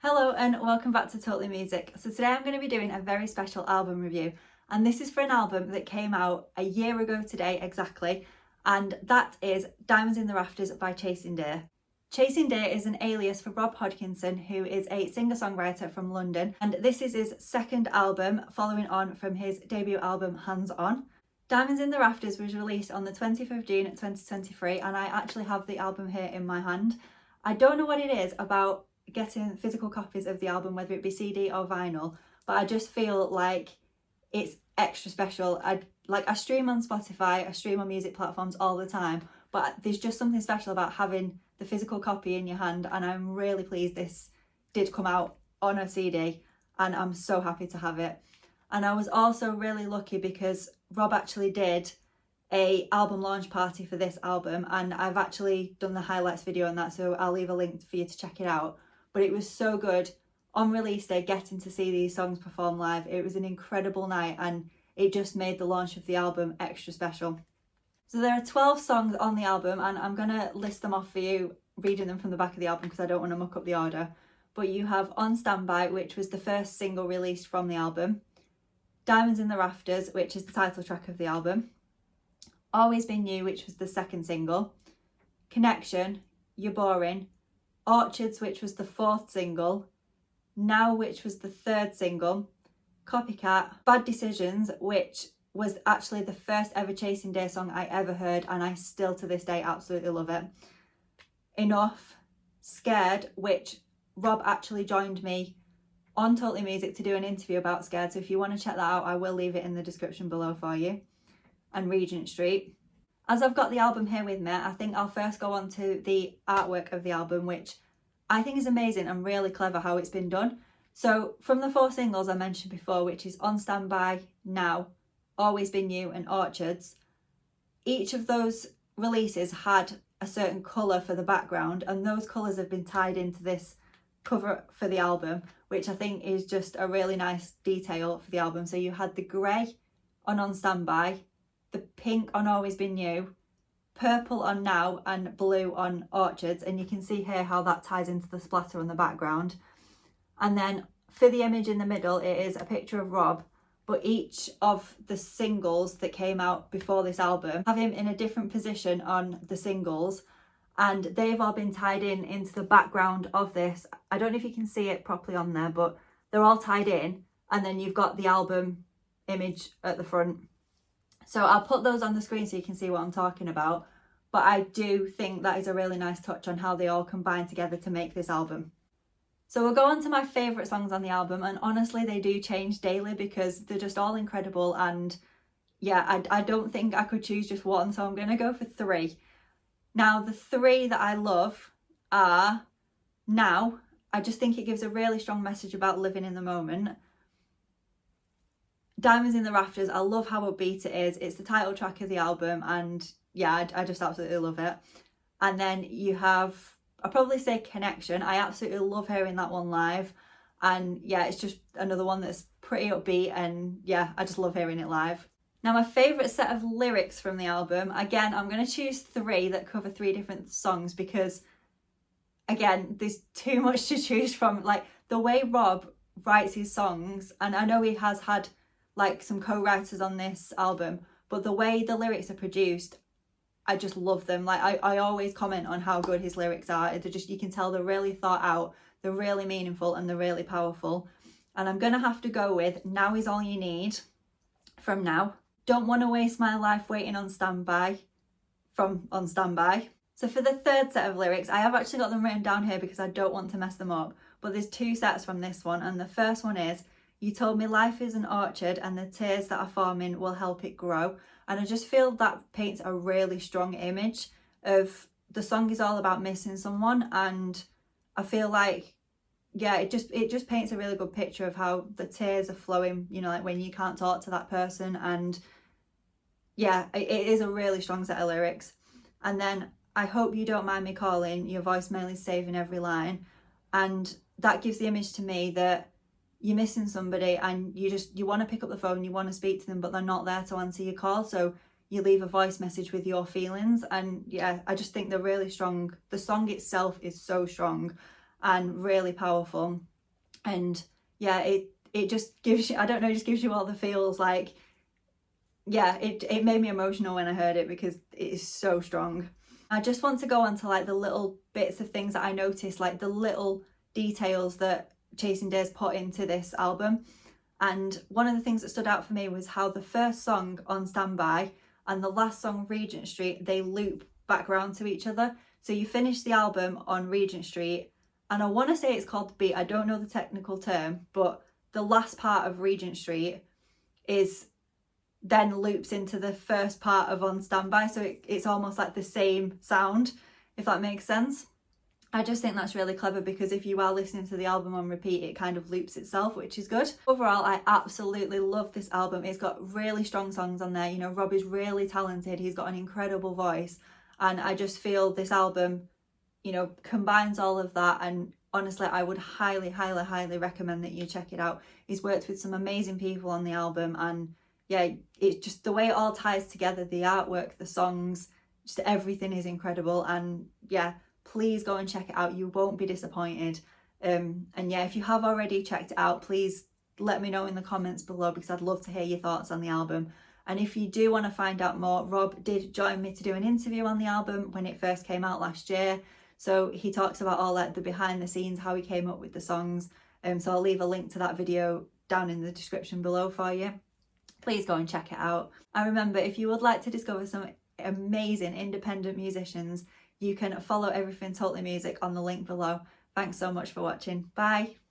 Hello and welcome back to Totally Music. So today I'm going to be doing a very special album review, and this is for an album that came out a year ago today exactly, and that is Diamonds in the Rafters by Chasing Deer. Chasing Deer is an alias for Rob Hodkinson, who is a singer-songwriter from London, and this is his second album following on from his debut album Hands On. Diamonds in the Rafters was released on the 20th of June 2023, and I actually have the album here in my hand. I don't know what it is about getting physical copies of the album, whether it be CD or vinyl, but I just feel like it's extra special. I stream on Spotify, I stream on music platforms all the time, but there's just something special about having the physical copy in your hand, and I'm really pleased this did come out on a CD, and I'm so happy to have it. And I was also really lucky because Rob actually did a album launch party for this album, and I've actually done the highlights video on that, so I'll leave a link for you to check it out. But it was so good on release day getting to see these songs perform live. It was an incredible night, and it just made the launch of the album extra special. So there are 12 songs on the album, and I'm gonna list them off for you, reading them from the back of the album because I don't want to muck up the order. But you have On Standby, which was the first single released from the album, Diamonds in the Rafters, which is the title track of the album, Always Been You, which was the second single, Connection, You're Boring, Orchards, which was the fourth single, Now, which was the third single, Copycat, Bad Decisions, which was actually the first ever Chasing Deer song I ever heard, and I still to this day absolutely love it, Enough, Scared, which Rob actually joined me on Totally Music to do an interview about Scared, so if you want to check that out, I will leave it in the description below for you, and Regent Street. As I've got the album here with me, I think I'll first go on to the artwork of the album, which I think is amazing and really clever how it's been done. So from the four singles I mentioned before, which is On Standby, Now, Always Been You and Orchards, each of those releases had a certain colour for the background, and those colours have been tied into this cover for the album, which I think is just a really nice detail for the album. So you had the grey on Standby, the pink on Always Been You, purple on Now, and blue on Orchards, and you can see here how that ties into the splatter on the background. And then for the image in the middle, it is a picture of Rob, but each of the singles that came out before this album have him in a different position on the singles, and they've all been tied in into the background of this. I don't know if you can see it properly on there, but they're all tied in, and then you've got the album image at the front. So I'll put those on the screen so you can see what I'm talking about, but I do think that is a really nice touch on how they all combine together to make this album. So we'll go on to my favourite songs on the album, and honestly they do change daily because they're just all incredible, and yeah, I don't think I could choose just one, so I'm going to go for three. Now the three that I love are Now. I just think it gives a really strong message about living in the moment. Diamonds in the Rafters, I love how upbeat it is. It's the title track of the album, and yeah, I just absolutely love it. And then you have, I'll probably say Connection. I absolutely love hearing that one live, and yeah, it's just another one that's pretty upbeat, and yeah, I just love hearing it live. Now my favourite set of lyrics from the album, again, I'm going to choose three that cover three different songs because again, there's too much to choose from. Like the way Rob writes his songs, and I know he has had like some co-writers on this album, but the way the lyrics are produced, I just love them. Like I always comment on how good his lyrics are. They're just, you can tell they're really thought out, they're really meaningful, and they're really powerful. And I'm gonna have to go with Now Is All You Need from Now, Don't Want to Waste My Life Waiting on Standby from On Standby. So for the third set of lyrics, I have actually got them written down here because I don't want to mess them up, but there's two sets from this one, and the first one is, You told me life is an orchard and the tears that are forming will help it grow. And I just feel that paints a really strong image of the song is all about missing someone, and I feel like, yeah, it just paints a really good picture of how the tears are flowing, you know, like when you can't talk to that person. And yeah, it is a really strong set of lyrics. And then I hope you don't mind me calling, your voicemail is saving every line, and that gives the image to me that you're missing somebody and you want to pick up the phone, you want to speak to them, but they're not there to answer your call, so you leave a voice message with your feelings. And yeah, I just think they're really strong. The song itself is so strong and really powerful. And yeah, it just gives you, I don't know, just gives you all the feels. Like, yeah, it made me emotional when I heard it because it is so strong. I just want to go on to like the little bits of things that I noticed, like the little details that Chasing Days put into this album. And one of the things that stood out for me was how the first song on Standby and the last song, Regent Street, they loop back round to each other. So you finish the album on Regent Street, and I want to say it's called The Beat. I don't know the technical term, but the last part of Regent Street is then loops into the first part of On Standby. So it's almost like the same sound, if that makes sense. I just think that's really clever because if you are listening to the album on repeat, it kind of loops itself, which is good. Overall, I absolutely love this album. It's got really strong songs on there. You know, Rob is really talented. He's got an incredible voice. And I just feel this album, you know, combines all of that. And honestly, I would highly, highly, highly recommend that you check it out. He's worked with some amazing people on the album. And yeah, it's just the way it all ties together, the artwork, the songs, just everything is incredible. And yeah, please go and check it out. You won't be disappointed. And yeah, if you have already checked it out, please let me know in the comments below because I'd love to hear your thoughts on the album. And if you do want to find out more, Rob did join me to do an interview on the album when it first came out last year. So he talks about all like the behind the scenes, how he came up with the songs. So I'll leave a link to that video down in the description below for you. Please go and check it out. And remember, if you would like to discover some amazing independent musicians, you can follow Everything Totally Music on the link below. Thanks so much for watching. Bye.